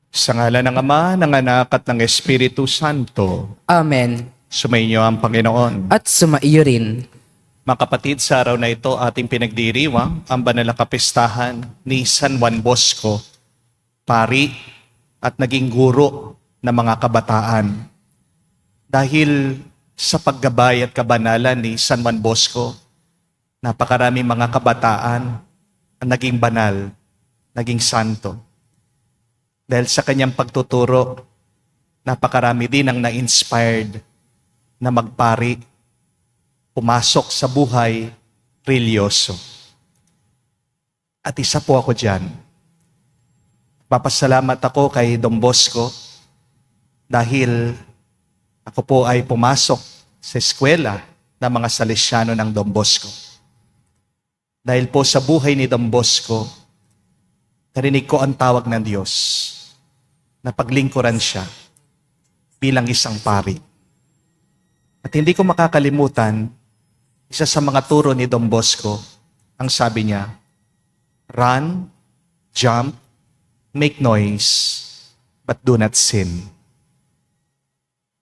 Sa ngalan ng Ama, ng Anak at ng Espiritu Santo, Amen. sumainyo ang Panginoon. At sumaiyo rin. Mga kapatid, sa araw na ito ating pinagdiriwang ang banal na kapistahan ni San Juan Bosco, pari at naging guro ng mga kabataan. Dahil sa paggabay at kabanalan ni San Juan Bosco, napakaraming mga kabataan ang naging banal, naging santo. Dahil sa kanyang pagtuturo, napakarami din ang na-inspired na magpari, pumasok sa buhay religyoso. At isa po ako dyan. Papasalamat ako kay Don Bosco dahil ako po ay pumasok sa eskwela ng mga Salesiano ng Don Bosco. Dahil po sa buhay ni Don Bosco, narinig ko ang tawag ng Diyos na paglingkuran siya bilang isang pari. At hindi ko makakalimutan, isa sa mga turo ni Don Bosco, ang sabi niya, run, jump, make noise, but do not sin.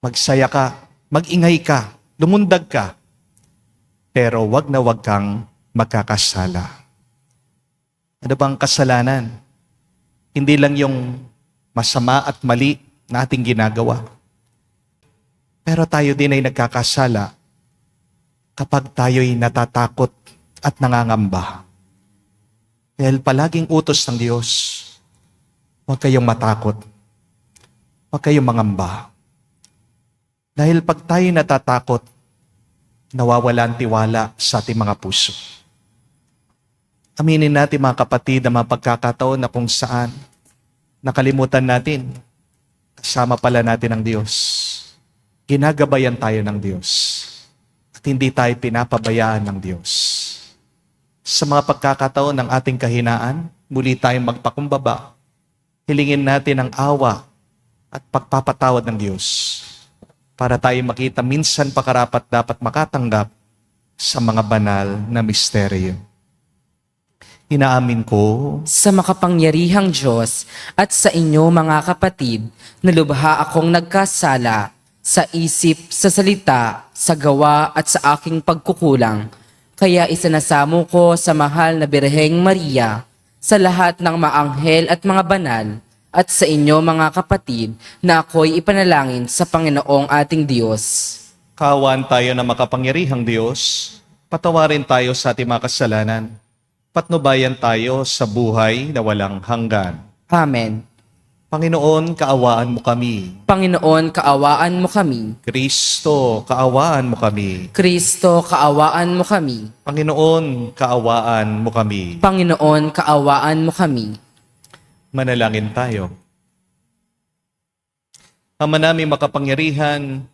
Magsaya ka, magingay ka, lumundag ka, pero wag na wag kang magkakasala. Ano bang kasalanan? Hindi lang yung masama at mali na ating ginagawa. Pero tayo din ay nagkakasala kapag tayo'y natatakot at nangangamba. Dahil palaging utos ng Diyos, huwag kayong matakot, huwag kayong mangamba. Dahil pag tayo'y natatakot, nawawala ang tiwala sa ating mga puso. Aminin natin mga kapatid na mga pagkakataon na kung saan nakalimutan natin, kasama pala natin ang Diyos. Ginagabayan tayo ng Diyos. At hindi tayo pinapabayaan ng Diyos. Sa mga pagkakataon ng ating kahinaan, muli tayong magpakumbaba. Hilingin natin ang awa at pagpapatawad ng Diyos para tayo makita minsan pakarapat dapat makatanggap sa mga banal na misteryo. Inaamin ko Sa makapangyarihang Diyos at sa inyo mga kapatid, na lubha akong nagkasala sa isip, sa salita, sa gawa at sa aking pagkukulang. Kaya isinasamo ko sa mahal na Birheng Maria, sa lahat ng maanghel at mga banal, at sa inyo mga kapatid, na ako'y ipanalangin sa Panginoong ating Diyos. kawan tayo na makapangyarihang Diyos, patawarin tayo sa ating mga kasalanan, patnubayan tayo sa buhay na walang hanggan. Amen. Panginoon, kaawaan mo kami. Panginoon, kaawaan mo kami. Kristo, kaawaan mo kami. Kristo, kaawaan mo kami. Panginoon, kaawaan mo kami. Panginoon, kaawaan mo kami. Manalangin tayo. Ama naming makapangyarihan,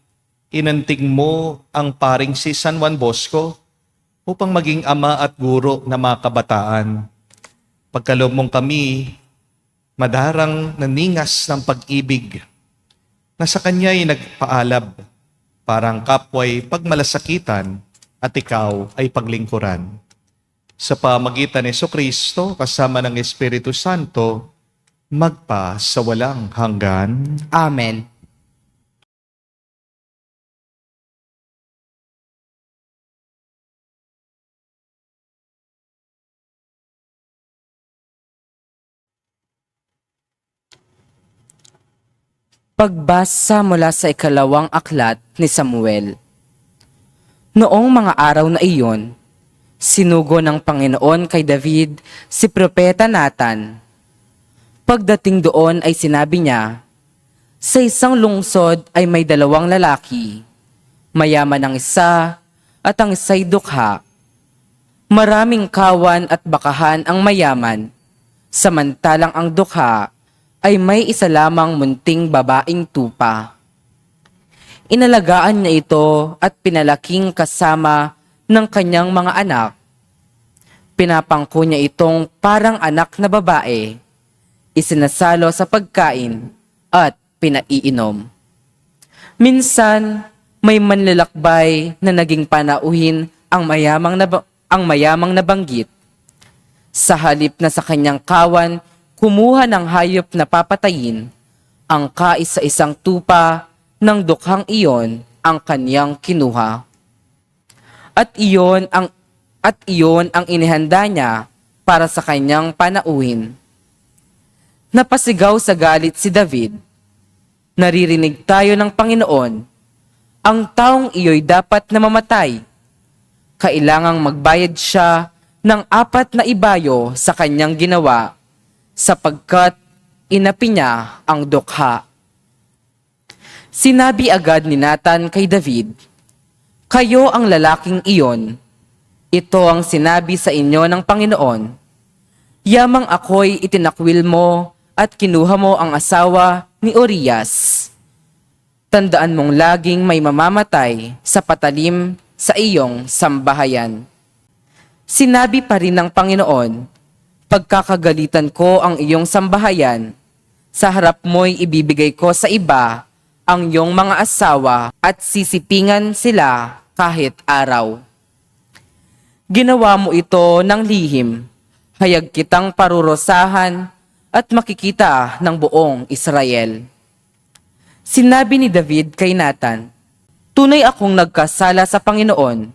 inantig mo ang paring si San Juan Bosco upang maging ama at guro ng mga kabataan. Pagkaloob mong kami, madarang naningas ng pag-ibig na sa kanya'y nagpaalab, parang kapwa'y pagmalasakitan at ikaw ay paglingkuran. Sa pamagitan ni Jesucristo kasama ng Espiritu Santo, magpa sa walang hanggan. Amen. Pagbasa mula sa ikalawang aklat ni Samuel. Noong mga araw na iyon, sinugo ng Panginoon kay David si Propeta Nathan. Pagdating doon ay sinabi niya, sa isang lungsod ay may dalawang lalaki, mayaman ang isa at ang isa'y dukha. Maraming kawan at bakahan ang mayaman, samantalang ang dukha ay may isa lamang munting babaeng tupa. Inalagaan niya ito at pinalaking kasama ng kanyang mga anak. Pinapangko niya itong parang anak na babae, isinasalo sa pagkain at pinaiinom. Minsan, may manlalakbay na naging panauhin ang mayamang nabanggit. Sa halip na sa kanyang kawan, kumuha ng hayop na papatayin, ang kaisa-isang tupa ng dukhang iyon ang kaniyang kinuha. At iyon ang inihanda niya para sa kanyang panauhin. Napasigaw sa galit si David. Naririnig tayo ng Panginoon, ang taong iyo'y dapat na mamatay. Kailangang magbayad siya ng 4 na ibayo sa kanyang ginawa, sapagkat inapi niya ang dukha. Sinabi agad ni Nathan kay David, "Kayo ang lalaking iyon. Ito ang sinabi sa inyo ng Panginoon. Yamang ako'y itinakwil mo at kinuha mo ang asawa ni Urias. Tandaan mong laging may mamamatay sa patalim sa iyong sambahayan." Sinabi pa rin ng Panginoon, "Pagkakagalitan ko ang iyong sambahayan, sa harap mo'y ibibigay ko sa iba ang iyong mga asawa at sisipingan sila kahit araw. Ginawa mo ito ng lihim, hayag kitang parurusahan at makikita ng buong Israel." Sinabi ni David kay Nathan, "Tunay akong nagkasala sa Panginoon."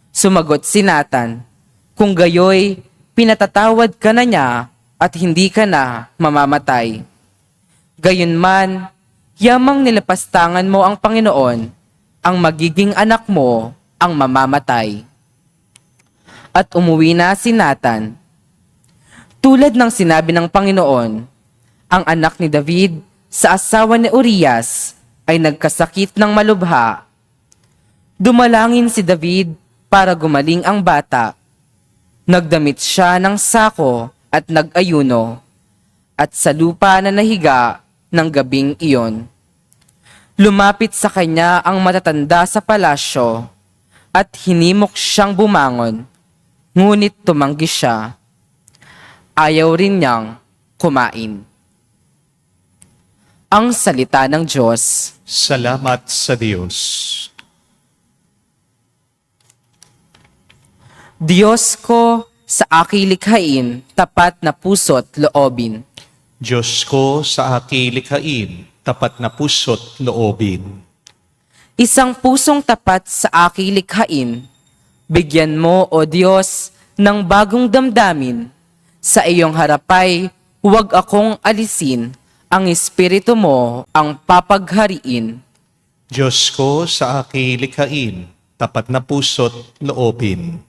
Sumagot si Nathan, "Kung gayoy, pinatatawad ka na niya at hindi ka na mamamatay. Gayunman, yamang nilapastangan mo ang Panginoon, ang magiging anak mo ang mamamatay." At umuwi na si Nathan. Tulad ng sinabi ng Panginoon, ang anak ni David sa asawa ni Urias ay nagkasakit ng malubha. Dumalangin si David para gumaling ang bata. Nagdamit siya ng sako at nag-ayuno, at sa lupa na nahiga ng gabing iyon. Lumapit sa kanya ang matatanda sa palasyo at hinimok siyang bumangon, ngunit tumanggi siya. Ayaw rin niyang kumain. Ang salita ng Diyos. Salamat sa Diyos. Diyos ko, sa aking likhain, tapat na puso't loobin. Diyos ko, sa aking likhain, tapat na puso't loobin. Isang pusong tapat sa aking likhain, bigyan mo, O Diyos, ng bagong damdamin. Sa iyong harapay, huwag akong alisin, ang Espiritu mo ang papaghariin. Diyos ko, sa aking likhain, tapat na puso't loobin.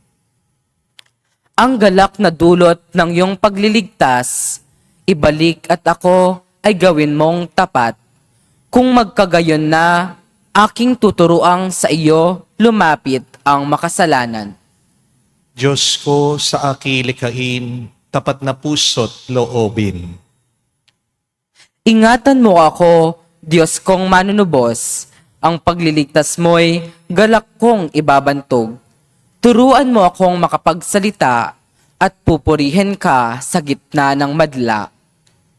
Ang galak na dulot ng iyong pagliligtas, ibalik at ako ay gawin mong tapat. Kung magkagayon na, aking tuturuang sa iyo lumapit ang makasalanan. Diyos ko, sa aking likhain, tapat na puso't loobin. Ingatan mo ako, Diyos kong manunubos, ang pagliligtas mo'y galak kong ibabantog. Turuan mo akong makapagsalita at pupurihin ka sa gitna ng madla.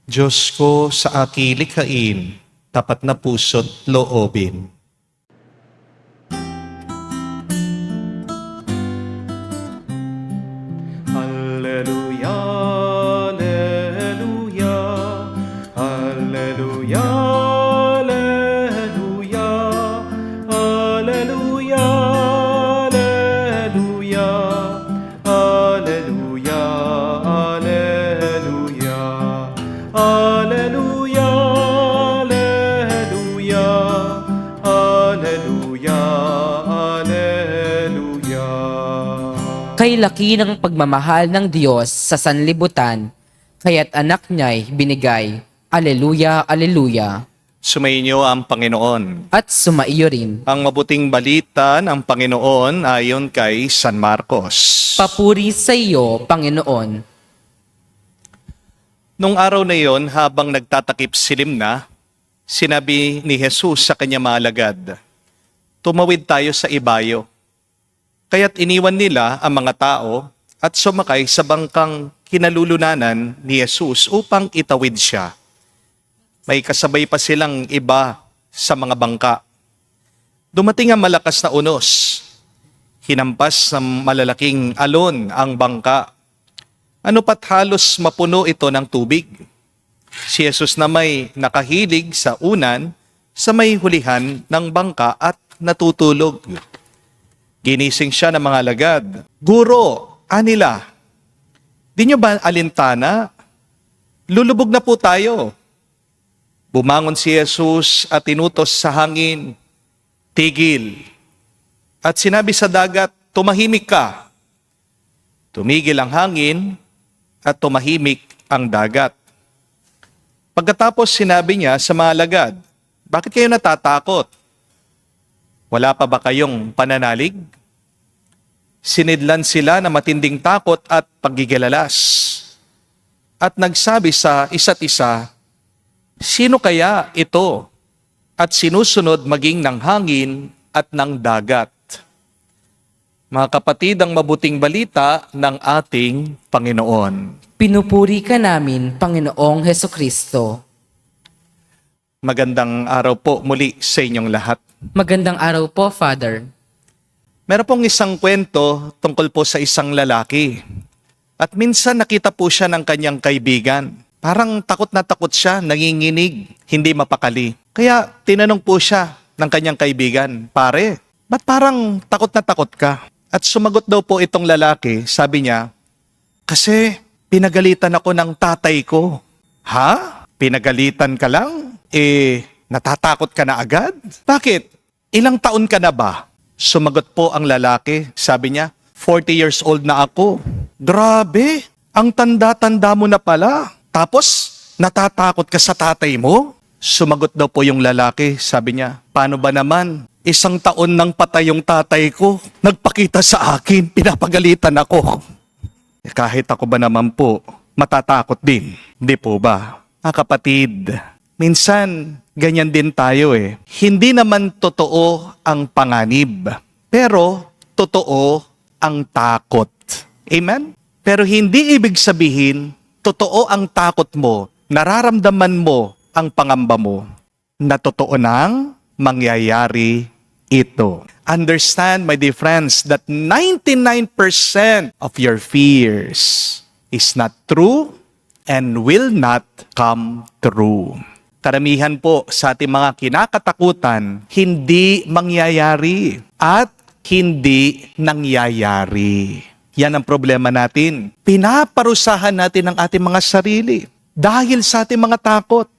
Diyos ko, sa aking likhain, tapat na puso't loobin. Alleluia, alleluia, alleluia, alleluia, alleluia, alleluia, alleluia, alleluia, alleluia, alleluia, alleluia, alleluia. Kay laki ng pagmamahal ng Diyos sa sanlibutan, kaya't anak niya'y binigay. Aleluya, aleluya. Sumainyo ang Panginoon. At sumaiyo rin. Ang mabuting balita ng Panginoon ayon kay San Marcos. Papuri sa iyo, Panginoon. Nung araw na iyon, habang nagtatakip silim na, sinabi ni Jesus sa kanya mga alagad, "Tumawid tayo sa ibayo." Kaya't iniwan nila ang mga tao at sumakay sa bangkang kinalulunanan ni Jesus upang itawid siya. May kasabay pa silang iba sa mga bangka. Dumating ang malakas na unos. Hinampas ng malalaking alon ang bangka. Ano pat halos mapuno ito ng tubig. Si Jesus na may nakahilig sa unan, sa may hulihan ng bangka at natutulog. Ginising siya ng mga alagad. Guro, anila, di nyo ba alintana? Lulubog na po tayo. Bumangon si Jesus at tinutos sa hangin, tigil. At sinabi sa dagat, tumahimik ka. Tumigil ang hangin at tumahimik ang dagat. Pagkatapos sinabi niya sa mga alagad, bakit kayo natatakot? Wala pa ba kayong pananalig? Sinidlan sila na matinding takot at pagigalalas. At nagsabi sa isa't isa, sino kaya ito? At sinusunod maging ng hangin at ng dagat. Mga kapatid, ang mabuting balita ng ating Panginoon. Pinupuri ka namin, Panginoong Hesukristo. Magandang araw po muli sa inyong lahat. Magandang araw po, Father. Meron pong isang kwento tungkol po sa isang lalaki. At minsan nakita po siya ng kanyang kaibigan. Parang takot na takot siya, nanginginig, hindi mapakali. Kaya tinanong po siya ng kanyang kaibigan, pare, ba't parang takot na takot ka? At sumagot daw po itong lalaki, sabi niya, kasi pinagalitan ako ng tatay ko. Ha? Pinagalitan ka lang? Natatakot ka na agad? Bakit? Ilang taon ka na ba? Sumagot po ang lalaki, sabi niya, 40 years old na ako. Grabe, ang tanda-tanda mo na pala. Tapos, natatakot ka sa tatay mo? Sumagot daw po yung lalaki, sabi niya, paano ba naman? 1 taon nang patay yung tatay ko. Nagpakita sa akin, pinapagalitan ako. Kahit ako ba naman po, matatakot din. Di po ba? Kapatid, minsan ganyan din tayo eh. Hindi naman totoo ang panganib, pero totoo ang takot. Amen? Pero hindi ibig sabihin, totoo ang takot mo, nararamdaman mo ang pangamba mo, na totoo nang mangyayari ito. Understand, my dear friends, that 99% of your fears is not true and will not come true. Karamihan po sa ating mga kinakatakutan, hindi mangyayari at hindi nangyayari. Yan ang problema natin. Pinaparusahan natin ang ating mga sarili dahil sa ating mga takot.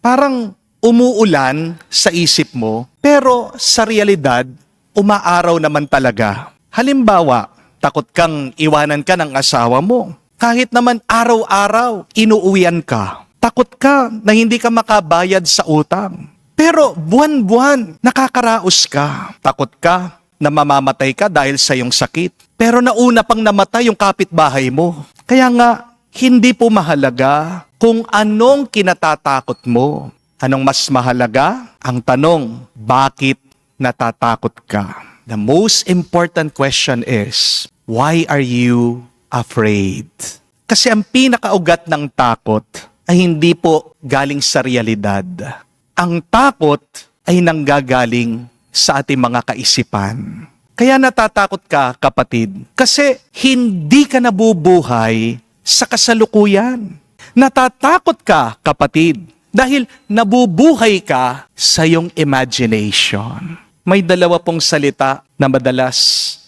Parang umuulan sa isip mo, pero sa realidad, umaaraw naman talaga. Halimbawa, takot kang iwanan ka ng asawa mo. Kahit naman araw-araw, inuuwian ka. Takot ka na hindi ka makabayad sa utang. Pero buwan-buwan, nakakaraos ka. Takot ka na mamamatay ka dahil sa iyong sakit. Pero nauna pang namatay yung kapitbahay mo. Kaya nga, hindi po mahalaga kung anong kinatatakot mo. Anong mas mahalaga? Ang tanong, bakit natatakot ka? The most important question is, why are you afraid? Kasi ang pinakaugat ng takot ay hindi po galing sa realidad. Ang takot ay nanggagaling sa ating mga kaisipan. Kaya natatakot ka, kapatid, kasi hindi ka nabubuhay sa kasalukuyan. Natatakot ka, kapatid, dahil nabubuhay ka sa iyong imagination. May dalawa pong salita na madalas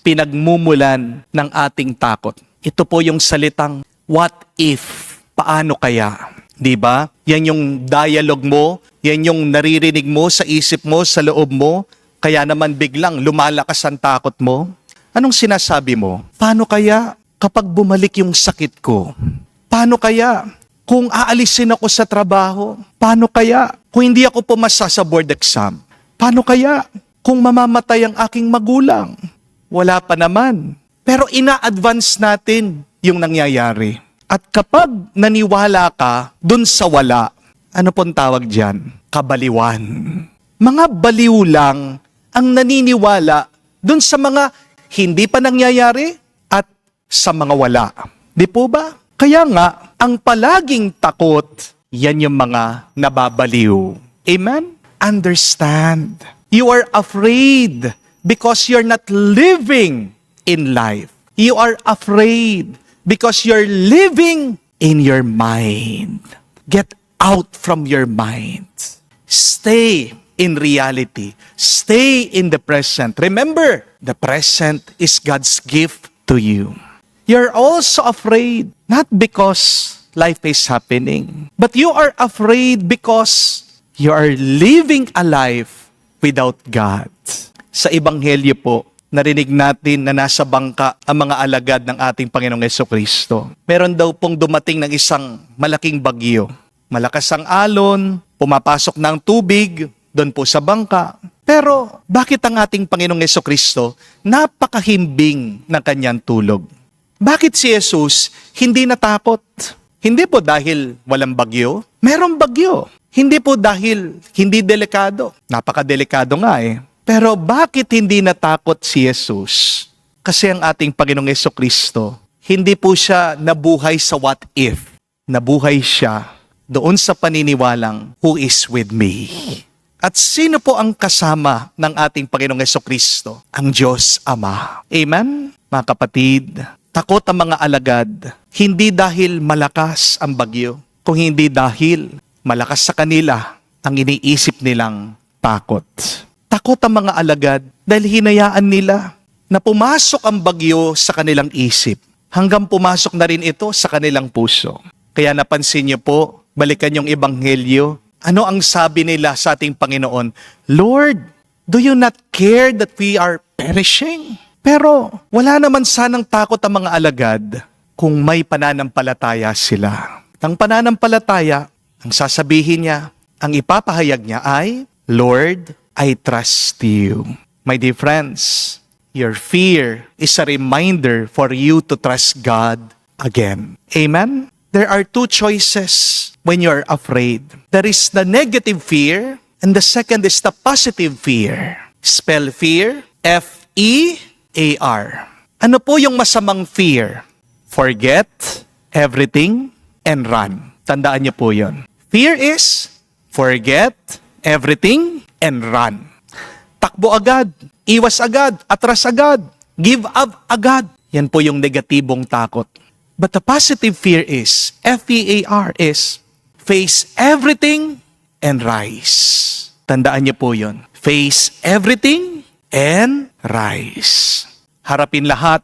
pinagmumulan ng ating takot. Ito po yung salitang, what if? Paano kaya? Diba? Yan yung dialogue mo, yan yung naririnig mo sa isip mo, sa loob mo, kaya naman biglang lumalakas ang takot mo. Anong sinasabi mo? Paano kaya kapag bumalik yung sakit ko? Paano kaya kung aalisin ako sa trabaho? Paano kaya kung hindi ako pumasa sa board exam? Paano kaya kung mamamatay ang aking magulang? Wala pa naman. Pero ina-advance natin yung nangyayari. At kapag naniwala ka dun sa wala, ano pong tawag dyan? Kabaliwan. Mga baliw lang ang naniniwala dun sa mga hindi pa nangyayari at sa mga wala. Di po ba? Kaya nga, ang palaging takot, yan yung mga nababaliw. Amen? Understand. You are afraid because you're not living in life. You are afraid because you're living in your mind. Get out from your mind. Stay in reality. Stay in the present. Remember, the present is God's gift to you. You're also afraid, not because life is happening, but you are afraid because you are living a life without God. Sa Ebanghelyo po, narinig natin na nasa bangka ang mga alagad ng ating Panginoong Jesucristo. Meron daw pong dumating ng isang malaking bagyo. Malakas ang alon, pumapasok ng tubig doon po sa bangka. Pero bakit ang ating Panginoong Jesucristo napakahimbing ng kanyang tulog? Bakit si Jesus hindi natakot? Hindi po dahil walang bagyo. Merong bagyo. Hindi po dahil hindi delikado. Napakadelikado nga eh. Pero bakit hindi natakot si Jesus? Kasi ang ating Panginoong Jesucristo, hindi po siya nabuhay sa what if. Nabuhay siya doon sa paniniwalang, who is with me? At sino po ang kasama ng ating Panginoong Jesucristo? Ang Diyos Ama. Amen? Mga kapatid, takot ang mga alagad, hindi dahil malakas ang bagyo, kung hindi dahil malakas sa kanila ang iniisip nilang takot. Takot ang mga alagad dahil hinayaan nila na pumasok ang bagyo sa kanilang isip, hanggang pumasok na rin ito sa kanilang puso. Kaya napansin niyo po, balikan yung Ebanghelyo, ano ang sabi nila sa ating Panginoon? Lord, do you not care that we are perishing? Pero wala naman sanang takot ang mga alagad kung may pananampalataya sila. Ang pananampalataya, ang sasabihin niya, ang ipapahayag niya ay, Lord, I trust you. My dear friends, your fear is a reminder for you to trust God again. Amen? There are two choices when you're afraid. There is the negative fear, and the second is the positive fear. Spell fear, F-E-A-R. Ano po yung masamang fear? Forget everything and run. Tandaan niyo po yun. Fear is forget everything and run. Takbo agad, iwas agad, atras agad, give up agad. Yan po yung negatibong takot. But the positive fear is, F-E-A-R, is face everything and rise. Tandaan niyo po yun. Face everything and rise. Harapin lahat,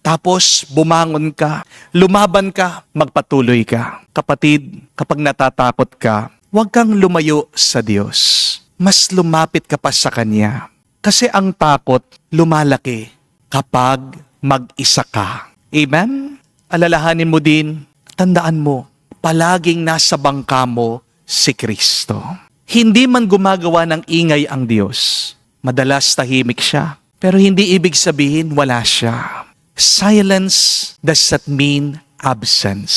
tapos bumangon ka, lumaban ka, magpatuloy ka. Kapatid, kapag natatakot ka, huwag kang lumayo sa Diyos. Mas lumapit ka pa sa Kanya. Kasi ang takot lumalaki kapag mag-isa ka. Amen? Alalahanin mo din, tandaan mo, palaging nasa bangka mo si Kristo. Hindi man gumagawa ng ingay ang Diyos. Madalas tahimik siya, pero hindi ibig sabihin wala siya. Silence does not mean absence.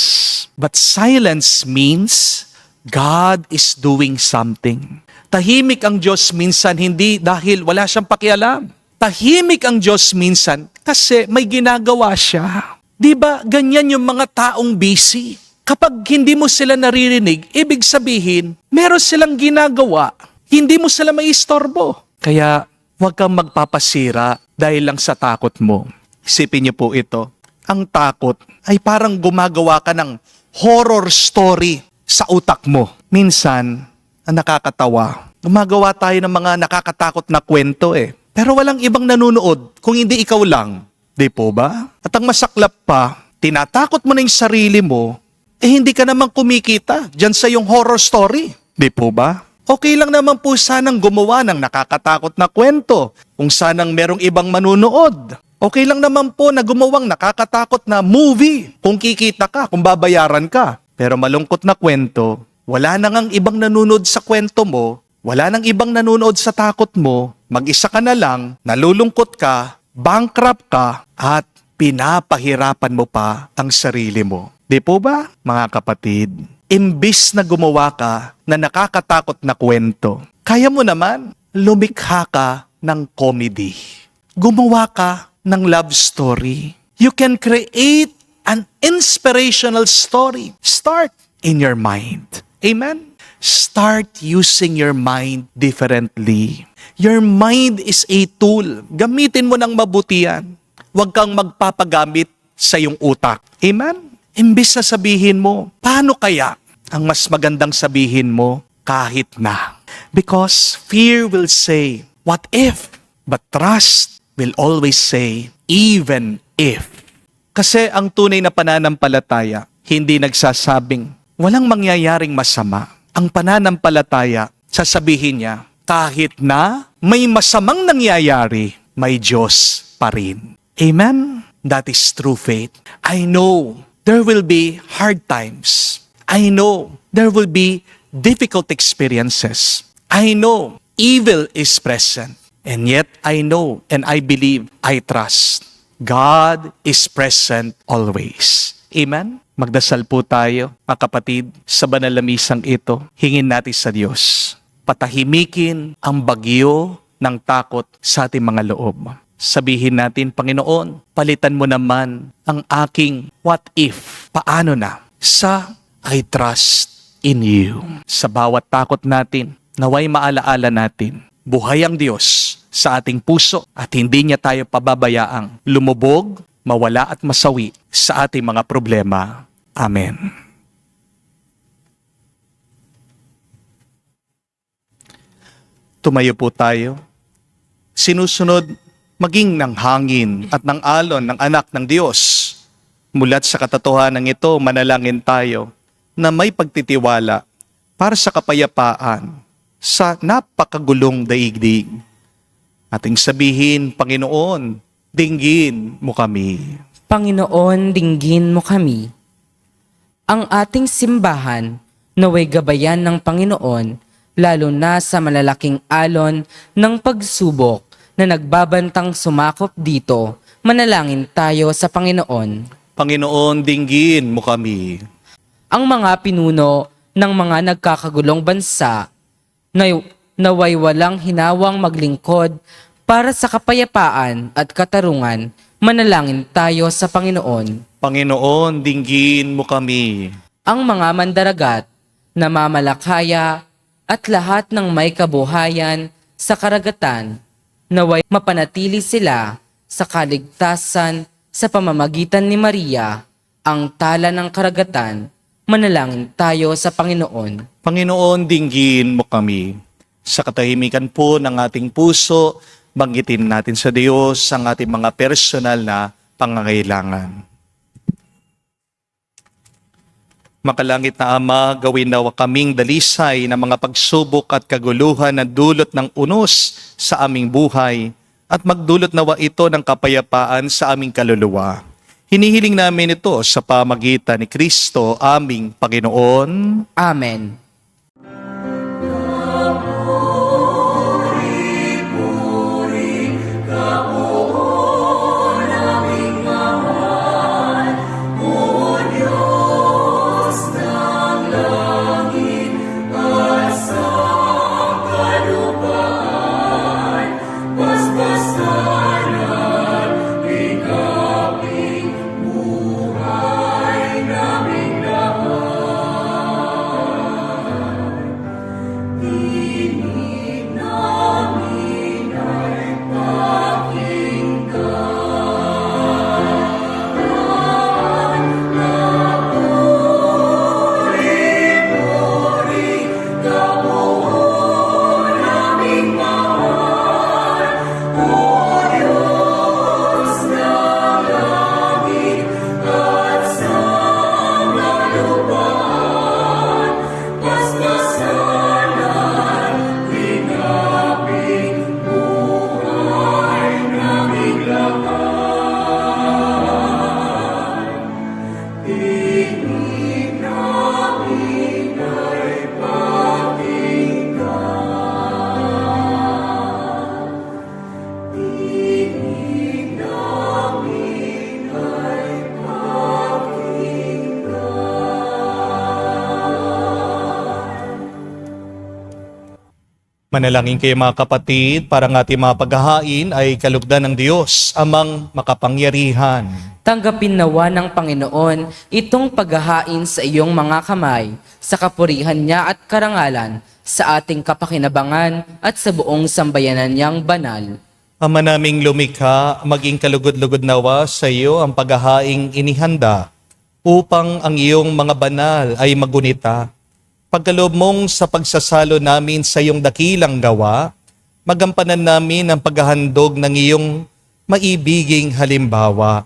But silence means God is doing something. Tahimik ang Diyos minsan hindi dahil wala siyang pakialam. Tahimik ang Diyos minsan kasi may ginagawa siya. Di ba ganyan yung mga taong busy? Kapag hindi mo sila naririnig, ibig sabihin, meron silang ginagawa. Hindi mo sila maistorbo. Kaya huwag kang magpapasira dahil lang sa takot mo. Isipin niyo po ito. Ang takot ay parang gumagawa ka ng horror story sa utak mo. Minsan, ang nakakatawa, gumagawa tayo ng mga nakakatakot na kwento eh. Pero walang ibang nanonood kung hindi ikaw lang. Di po ba? At ang masaklap pa, tinatakot mo na yung sarili mo, hindi ka naman kumikita dyan sa yung horror story. Di po ba? Okay lang naman po sanang gumawa ng nakakatakot na kwento kung sanang merong ibang manunood. Okay lang naman po na gumawang nakakatakot na movie kung kikita ka, kung babayaran ka. Pero malungkot na kwento, wala nang ang ibang nanonood sa kwento mo, wala nang ibang nanonood sa takot mo, mag-isa ka na lang, nalulungkot ka, bankrupt ka, at pinapahirapan mo pa ang sarili mo. Di po ba, mga kapatid? Imbis na gumawa ka na nakakatakot na kwento, kaya mo naman lumikha ka ng comedy. Gumawa ka ng love story. You can create an inspirational story. Start in your mind. Amen? Start using your mind differently. Your mind is a tool. Gamitin mo ng mabuti yan. Huwag kang magpapagamit sa iyong utak. Amen? Imbis na sabihin mo, paano kaya ang mas magandang sabihin mo, kahit na. Because fear will say, what if? But trust will always say, even if. Kasi ang tunay na pananampalataya, hindi nagsasabing, walang mangyayaring masama. Ang pananampalataya, sasabihin niya, kahit na may masamang nangyayari, may Diyos pa rin. Amen? That is true faith. I know there will be hard times. I know there will be difficult experiences. I know evil is present. And yet I know and I believe, I trust, God is present always. Amen? Magdasal po tayo, mga kapatid, sa banal na misang ito. Hingin natin sa Diyos. Patahimikin ang bagyo ng takot sa ating mga loob. Sabihin natin, Panginoon, palitan mo naman ang aking what if, paano na, sa I trust in you. Sa bawat takot natin, naway maalaala natin, buhay ang Diyos sa ating puso at hindi niya tayo pababayaang lumubog, mawala at masawi sa ating mga problema. Amen. Tumayo po tayo. Sinusunod maging ng hangin at ng alon ng anak ng Diyos. Mulat sa katotohanan ito, manalangin tayo na may pagtitiwala para sa kapayapaan sa napakagulong daigdig. Ating sabihin, Panginoon, dinggin mo kami. Panginoon, dinggin mo kami. Ang ating simbahan naway gabayan ng Panginoon, lalo na sa malalaking alon ng pagsubok na nagbabantang sumakop dito. Manalangin tayo sa Panginoon. Panginoon, dinggin mo kami. Ang mga pinuno ng mga nagkakagulong bansa naway walang hinawang maglingkod para sa kapayapaan at katarungan. Manalangin tayo sa Panginoon. Panginoon, dinggin mo kami. Ang mga mandaragat, namamalakaya at lahat ng may kabuhayan sa karagatan, naway mapanatili sila sa kaligtasan sa pamamagitan ni Maria, ang tala ng karagatan. Manalangin tayo sa Panginoon. Panginoon, dinggin mo kami. Sa katahimikan po ng ating puso, banggitin natin sa Diyos ang ating mga personal na pangangailangan. Makalangit na Ama, gawin nawa kaming dalisay ng mga pagsubok at kaguluhan na dulot ng unos sa aming buhay at magdulot nawa ito ng kapayapaan sa aming kaluluwa. Hinihiling namin ito sa pamagitan ni Kristo, aming Panginoon. Amen. Manalangin kayo mga kapatid, para ng ating mga paghahain ay kalugdan ng Diyos, amang makapangyarihan. Tanggapin nawa ng Panginoon itong paghahain sa iyong mga kamay, sa kapurihan niya at karangalan, sa ating kapakinabangan at sa buong sambayanan niyang banal. Ama naming lumikha, maging kalugod-lugod nawa sa iyo ang paghahaing inihanda, upang ang iyong mga banal ay magunita Pagkaloob mong sa pagsasalo namin sa iyong dakilang gawa, magampanan namin ang paghahandog ng iyong maibiging halimbawa.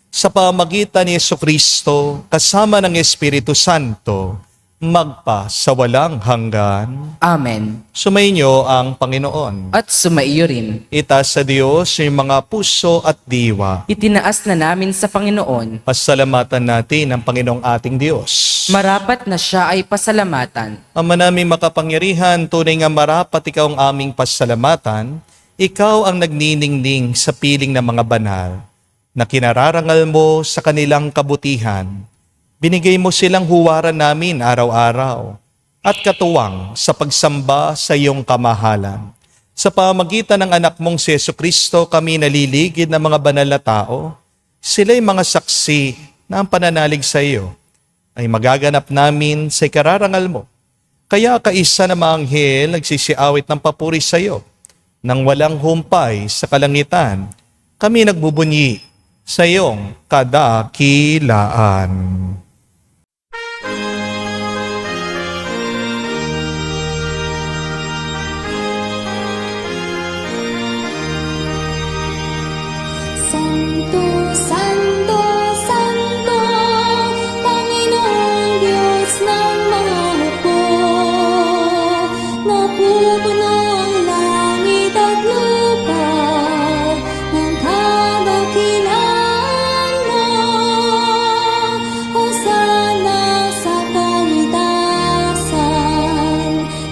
Sa pamagitan ni Jesucristo, kasama ng Espiritu Santo, magpa sa walang hanggan. Amen. Sumainyo ang Panginoon. At sumaiyo rin. Itaas sa Diyos yung mga puso at diwa. Itinaas na namin sa Panginoon. Pasalamatan natin ang Panginoong ating Diyos. Marapat na siya ay pasalamatan. Ama naming makapangyarihan, tunay nga marapat ikaw ang aming pasalamatan. Ikaw ang nagniningning sa piling ng mga banal, na kinararangal mo sa kanilang kabutihan. Binigay mo silang huwaran namin araw-araw at katuwang sa pagsamba sa iyong kamahalan. Sa pamagitan ng anak mong si Jesucristo, kami naliligid ng mga banal na tao. Sila'y mga saksi na ang pananalig sa iyo ay magaganap namin sa ikararangal mo. Kaya kaisa na mga anghel nagsisiawit ng papuri sa iyo. Nang walang humpay sa kalangitan, kami nagbubunyi sa iyong kadakilaan. Santo, Santo, Santo, Panginoong Diyos ng mga hukbo. Napupuno ang langit at lupa ng kadakilaan mo. Hosana sa kaitasan,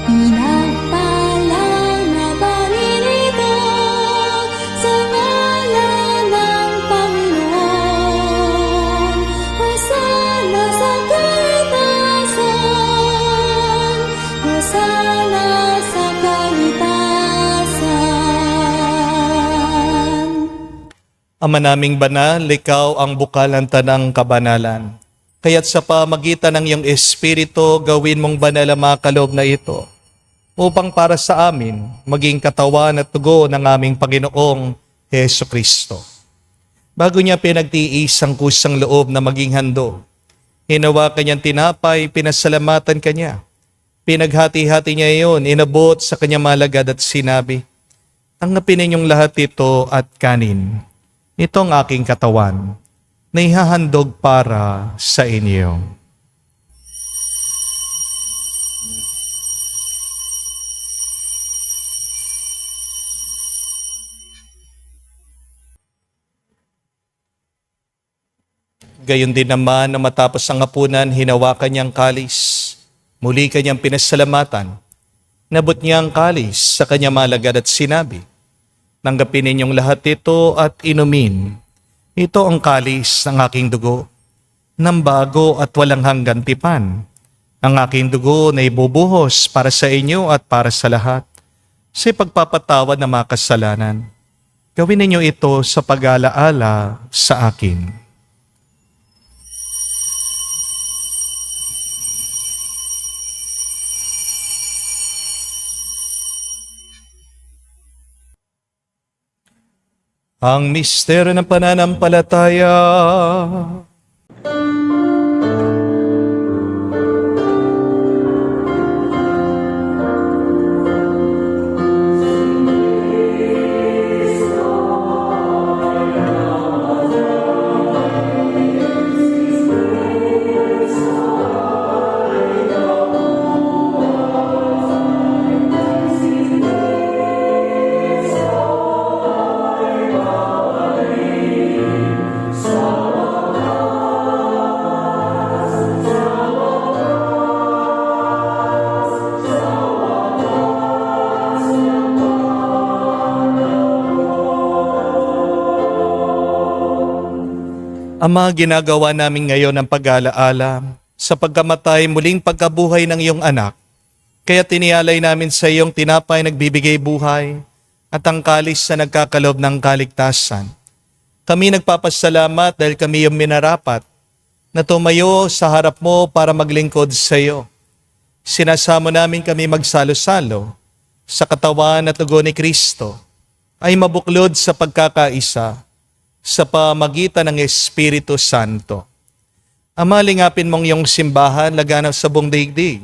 pinagpalang na Panginoon sa ngalan ng Panginoon. Hosana sa kaitasan, Hosana sa kaitasan. Ama naming banal, ikaw ang bukalan tanang kabanalan. Kaya't sa pamagitan ng iyong Espiritu, gawin mong banal ang mga kaloob na ito, upang para sa amin maging katawan at dugo ng aming Panginoong Heso Kristo. Bago niya pinagtiis ang kusang loob na maging handog, hinawakan niyang tinapay, pinasalamatan kanya. Pinaghati-hati niya iyon, inabot sa kanyang malagad at sinabi, "Tanggapin ninyong lahat ito at kanin. Ito ang aking katawan na ihahandog para sa inyo." Gayon din naman na matapos ang hapunan, hinawakan niyang kalis. Muli kanyang pinasalamatan. Nabot niya ang kalis sa kanyang malagad at sinabi, "Tanggapin ninyong lahat ito at inumin. Ito ang kalis ng aking dugo, ng bago at walang hanggan tipan. Ang aking dugo na ibubuhos para sa inyo at para sa lahat, sa pagpapatawad ng mga kasalanan. Gawin ninyo ito sa pag-alaala sa akin." Ang misteryo ng pananampalataya. Ama, ginagawa namin ngayon ang pag-alaala sa pagkamatay muling pagkabuhay ng iyong anak. Kaya tinialay namin sa iyong tinapay nagbibigay buhay at ang kalis na nagkakalob ng kaligtasan. Kami nagpapasalamat dahil kami yung minarapat na tumayo sa harap mo para maglingkod sa iyo. Sinasamo namin kami magsalo-salo sa katawan at dugo ni Kristo ay mabuklod sa pagkakaisa sa pamagitan ng Espiritu Santo. Ama, lingapin mong iyong simbahan laganap sa buong daigdig.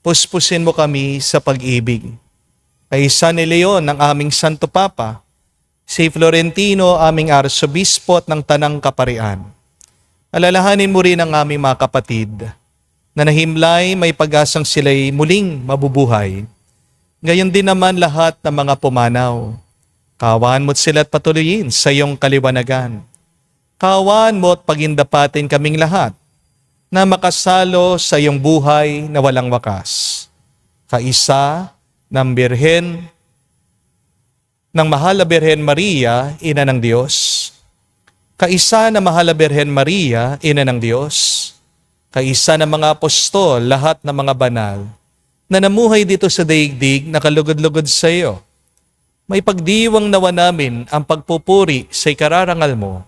puspusin mo kami sa pag-ibig. Kay San Leon, ang aming Santo Papa, si Florentino, aming Arsobispo at ng Tanang Kaparian. Alalahanin mo rin ang aming mga kapatid na nahimlay may pag-asang sila'y muling mabubuhay. Gayon din naman lahat ng mga pumanaw. Kawan mo't sila't patuloyin sa iyong kaliwanagan. Kawan mo't pagindapatin kaming lahat na makasalo sa iyong buhay na walang wakas. Kaisa ng Birhen, ng Mahal na Birhen Maria, Ina ng Diyos. Kaisa na Mahal na Birhen Maria, Ina ng Diyos. Kaisa ng mga apostol, lahat ng mga banal, na namuhay dito sa daigdig na kalugod-lugod sa iyo. May pagdiwang nawa namin ang pagpupuri sa ikararangal mo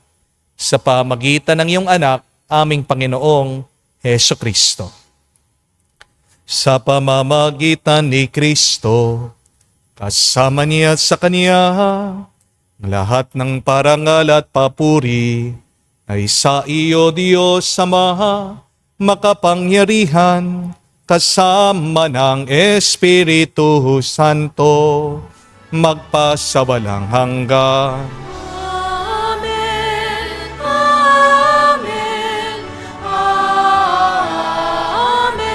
sa pamagitan ng iyong anak, aming Panginoong Heso Kristo. Sa pamamagitan ni Kristo, kasama niya at sa Kanya, lahat ng parangal at papuri ay sa iyo, Diyos Ama, makapangyarihan, kasama ng Espiritu Santo, magpasawalang hanggan. Amen. Amen. Amen.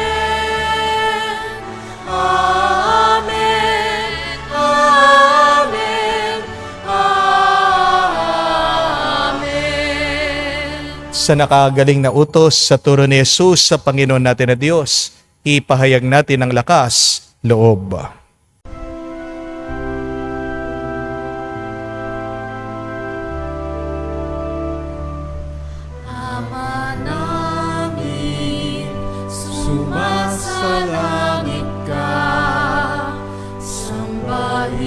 Amen. Amen. Amen. Sa nakagaling na utos sa turo ni Jesus sa Panginoon natin na Diyos, ipahayag natin ang lakas, loob. Ama namin, sumasalangit ka, sambahin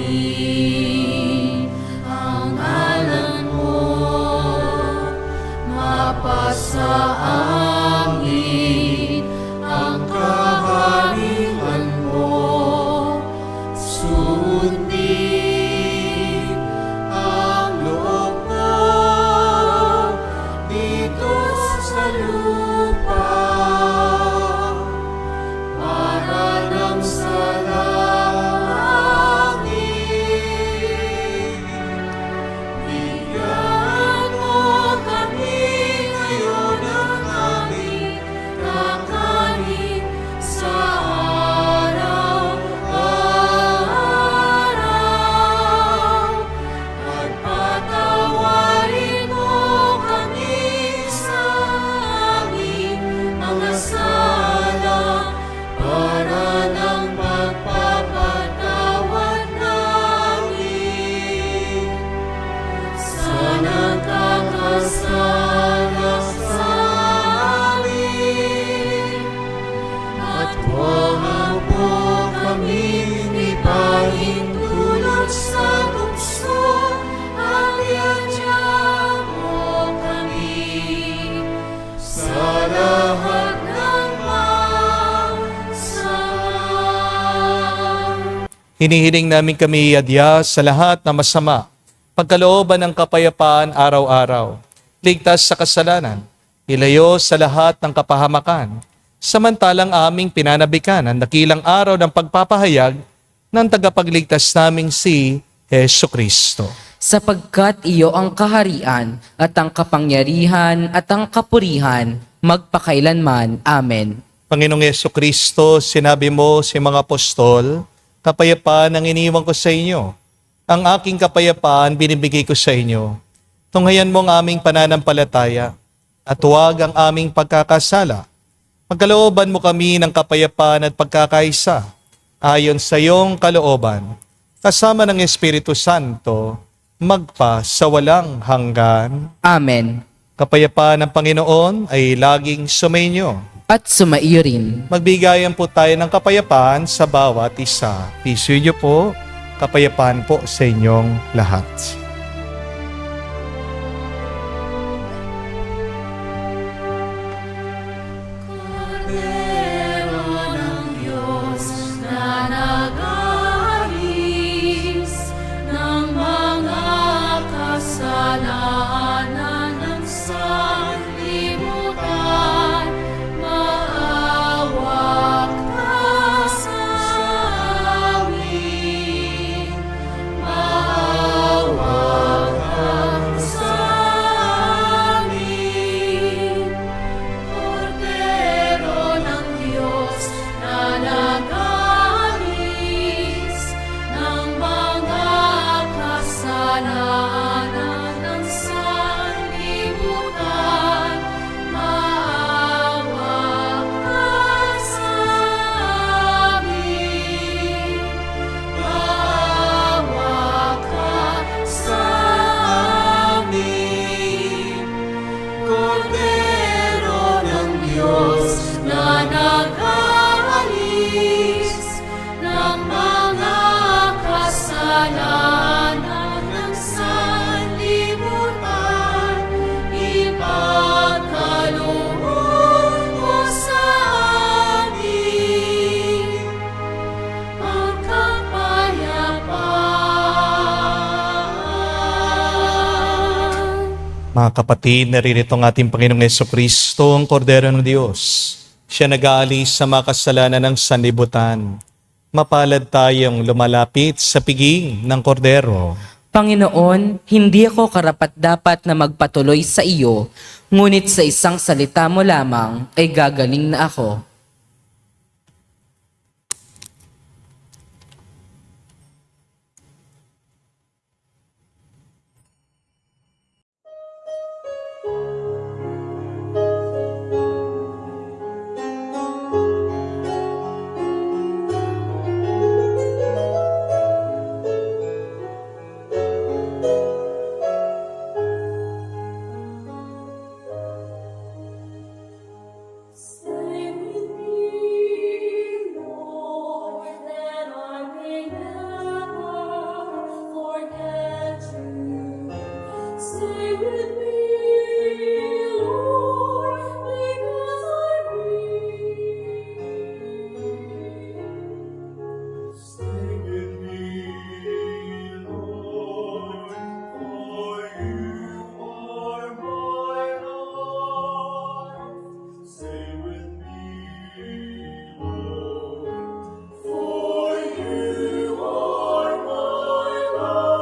ang ngalan mo, mapasa amin ang kaharian mo, sundin ang loob mo dito sa lupa para nang sa langit. Bigyan mo kami ngayon ng aming kakanin sa araw-araw. At patawarin mo kami sa aming mga sala para nang magpapatawad namin sa nagkakasala sa amin. At huwag mo kaming ipahintulot sa tukso, at iadya mo kami sa lahat ng masama. Hinihiling namin kami iadya sa lahat na masama, pagkalooban ng kapayapaan araw-araw, ligtas sa kasalanan, ilayo sa lahat ng kapahamakan, samantalang aming pinanabikan ang dakilang araw ng pagpapahayag ng tagapagligtas naming si Heso Kristo. Sapagkat iyo ang kaharian at ang kapangyarihan at ang kapurihan magpakailanman. Amen. Panginoong Heso Kristo, sinabi mo sa mga apostol, kapayapaan ang iniwan ko sa inyo. Ang aking kapayapaan binibigay ko sa inyo. Tunghayan mo ang aming pananampalataya at huwag ang aming pagkakasala. Pagkalooban mo kami ng kapayapaan at pagkakaisa ayon sa iyong kalooban, kasama ng Espiritu Santo, magpa sa walang hanggan. Amen. Kapayapaan ng Panginoon ay laging sumainyo. At sumaiyo rin. Magbigayan po tayo ng kapayapaan sa bawat isa. Piso niyo po, kapayapaan po sa inyong lahat. Kordero ng Diyos na nag-aalis ng mga kasalanan ng sanlibutan, maawa ka Mga kapatid, naririto ang ating Panginoong Jesucristo, ang Kordero ng Diyos. Siya nag-aalis sa mga kasalanan ng sanlibutan. Mapalad tayong lumalapit sa piging ng Kordero. Panginoon, hindi ako karapat-dapat na magpatuloy sa iyo, ngunit sa isang salita mo lamang ay gagaling na ako. Stay with me, Lord, that I may never forget you. Stay with me, Lord, because I need. Stay with me, Lord, for you are my life. Stay with me, Lord, for you are my life.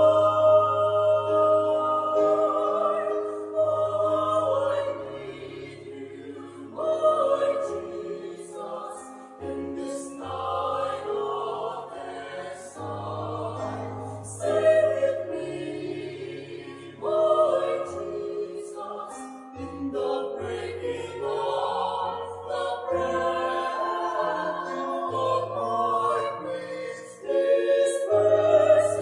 Oh, I need you, Lord Jesus, in this night of exile. Stay with me, Lord Jesus, in the breaking of the breath of my wings, disperses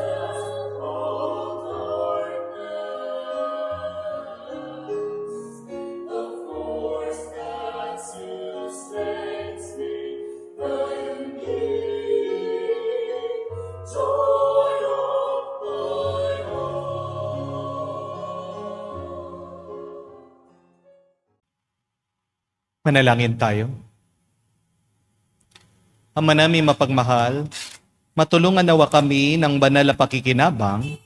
all darkness. The force that sustains me, the unique joy of my heart. Manalangin tayo. Ama namin mapagmahal, matulungan nawa kami ng banal na pakikinabang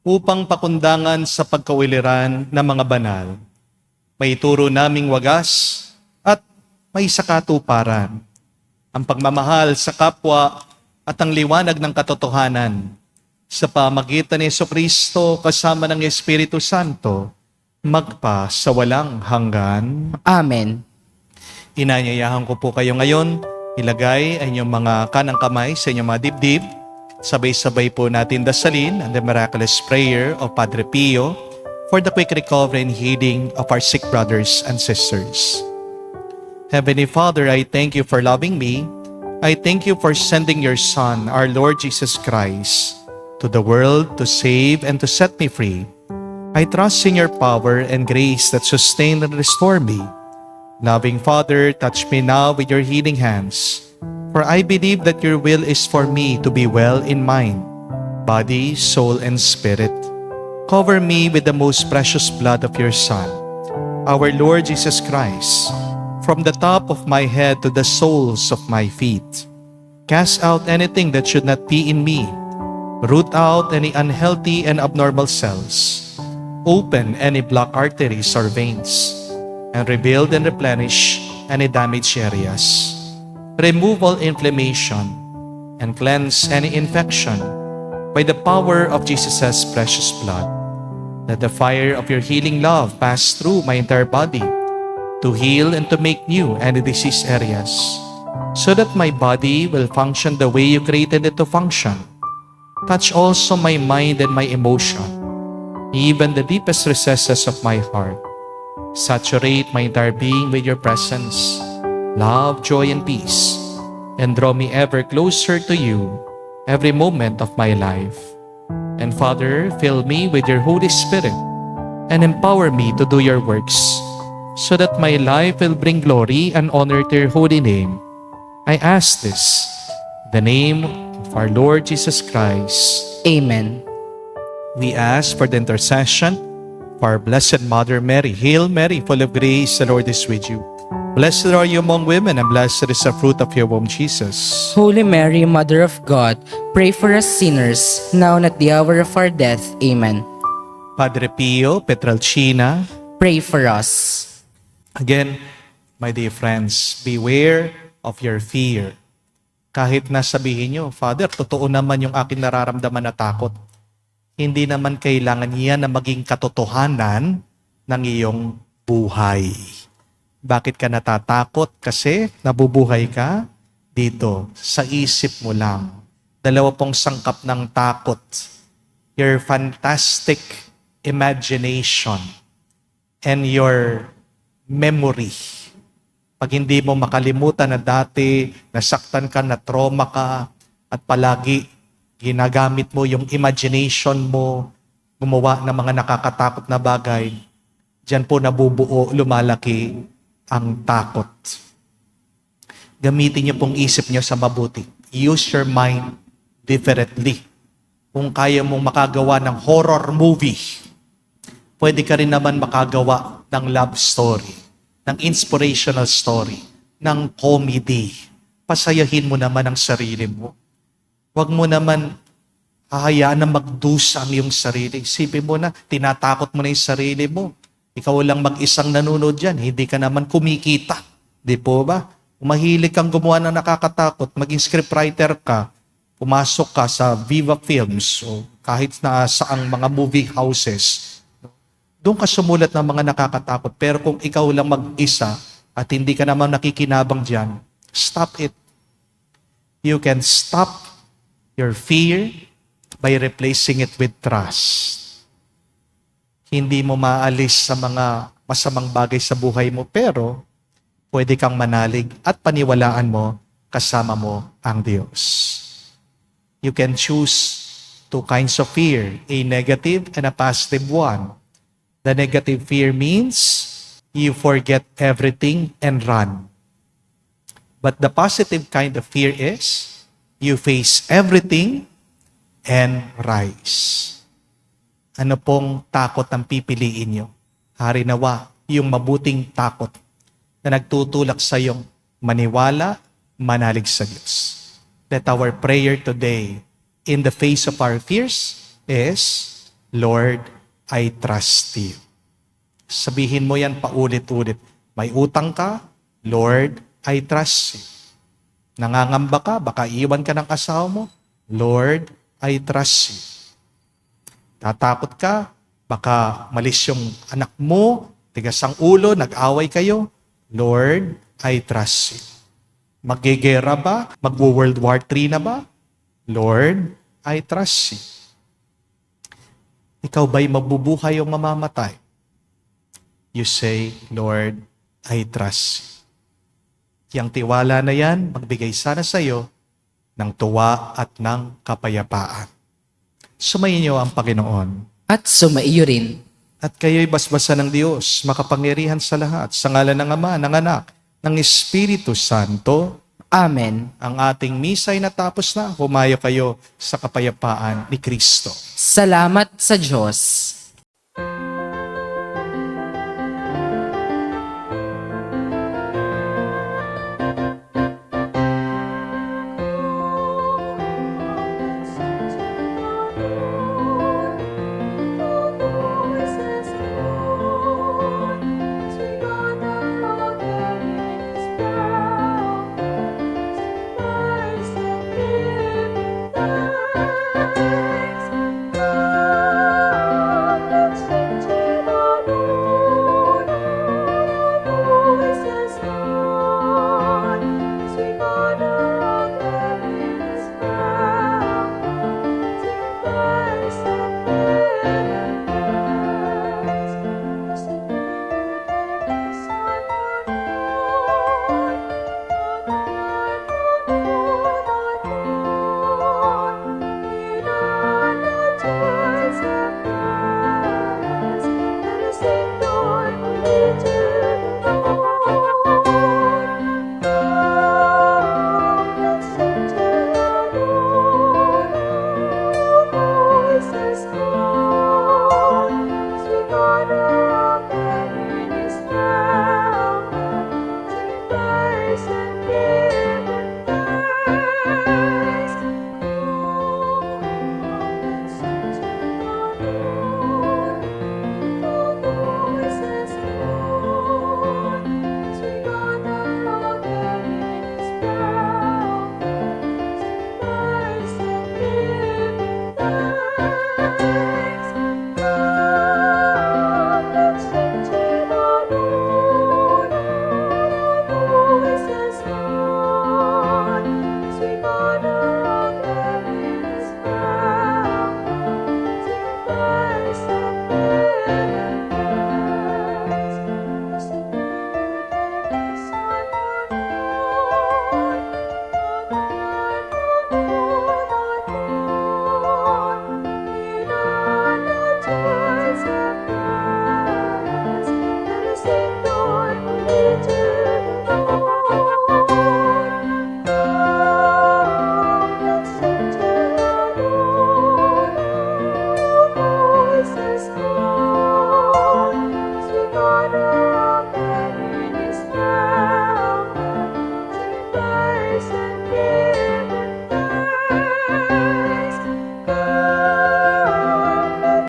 upang pakundangan sa pagkawiliran ng mga banal. May turo naming wagas at may sakatuparan. Ang pagmamahal sa kapwa at ang liwanag ng katotohanan sa pamagitan ni Jesucristo kasama ng Espiritu Santo magpa sa walang hanggan. Amen. Inanyayahan ko po kayo ngayon, ilagay ang inyong mga kanang kamay sa inyong mga dibdib. Sabay-sabay po natin dasalin ang the miraculous prayer of Padre Pio for the quick recovery and healing of our sick brothers and sisters. Heavenly Father, I thank you for loving me. I thank you for sending your Son, our Lord Jesus Christ, to the world to save and to set me free. I trust in your power and grace that sustain and restore me. Loving Father, touch me now with your healing hands, for I believe that your will is for me to be well in mind, body, soul, and spirit. Cover me with the most precious blood of your Son, our Lord Jesus Christ, from the top of my head to the soles of my feet. Cast out anything that should not be in me. Root out any unhealthy and abnormal cells. Open any blocked arteries or veins, and rebuild and replenish any damaged areas. Remove all inflammation and cleanse any infection by the power of Jesus' precious blood. Let the fire of your healing love pass through my entire body to heal and to make new any diseased areas, so that my body will function the way you created it to function. Touch also my mind and my emotion, even the deepest recesses of my heart. Saturate my entire being with your presence, love, joy, and peace, and draw me ever closer to you every moment of my life. And Father, fill me with your Holy Spirit and empower me to do your works, so that my life will bring glory and honor to your holy name. I ask this in the name of our Lord Jesus Christ. Amen. We ask for the intercession for our Blessed Mother Mary. Hail Mary, full of grace, the Lord is with you. Blessed are you among women, and blessed is the fruit of your womb, Jesus. Holy Mary, Mother of God, pray for us sinners, now and at the hour of our death. Amen. Padre Pio Petralcina. Pray for us. Again, my dear friends, beware of your fear. Kahit na sabihin nyo, Father, totoo naman yung aking nararamdaman na takot. Hindi naman kailangan yan na maging katotohanan ng iyong buhay. Bakit ka natatakot? Kasi nabubuhay ka dito, sa isip mo lang. Dalawa pong sangkap ng takot. Your fantastic imagination and your memory. Pag hindi mo makalimutan na dati, nasaktan ka, na trauma ka, at palagi ginagamit mo yung imagination mo, gumawa ng mga nakakatakot na bagay, diyan po nabubuo, lumalaki ang takot. Gamitin niyo pong isip niyo sa mabuti. Use your mind differently. Kung kaya mong makagawa ng horror movie, pwede ka rin naman makagawa ng love story, ng inspirational story, ng comedy. Pasayahin mo naman ang sarili mo. Huwag mo naman hahayaan na magdusa ang iyong sarili. Isipin mo na, tinatakot mo na yung sarili mo. Ikaw lang mag-isang nanonood dyan, hindi ka naman kumikita. Di po ba? Kung mahilig kang gumawa ng nakakatakot, maging scriptwriter ka, pumasok ka sa Viva Films o kahit na saang mga movie houses, doon ka sumulat ng mga nakakatakot. Pero kung ikaw lang mag-isa at hindi ka naman nakikinabang dyan, stop it. You can stop your fear by replacing it with trust. Hindi mo maalis sa mga masamang bagay sa buhay mo, pero pwede kang manalig at paniwalaan mo, kasama mo ang Diyos. You can choose two kinds of fear, a negative and a positive one. The negative fear means you forget everything and run. But the positive kind of fear is you face everything and rise. Ano pong takot ang pipiliin nyo? Hari nawa, yung mabuting takot na nagtutulak sa iyong maniwala, manalig sa Diyos. That our prayer today in the face of our fears is, Lord, I trust you. Sabihin mo yan paulit-ulit. May utang ka, Lord, I trust you. Nangangamba ka, baka iwan ka ng asawa mo, Lord, I trust you. Tatakot ka, baka malis yung anak mo, tigas ang ulo, nag-away kayo, Lord, I trust you. Magigera ba? Magwo-World War III na ba? Lord, I trust you. Ikaw ba'y mabubuhay o mamamatay? You say, Lord, I trust you. Yang tiwala na yan, magbigay sana sa iyo ng tuwa at ng kapayapaan. Sumayin niyo ang Panginoon. At sumaiyo rin. At kayo'y basbasan ng Diyos, makapangyarihan sa lahat, sa ngalan ng Ama, ng Anak, ng Espiritu Santo. Amen. Ang ating misa ay natapos na. Humayo kayo sa kapayapaan ni Kristo. Salamat sa Diyos.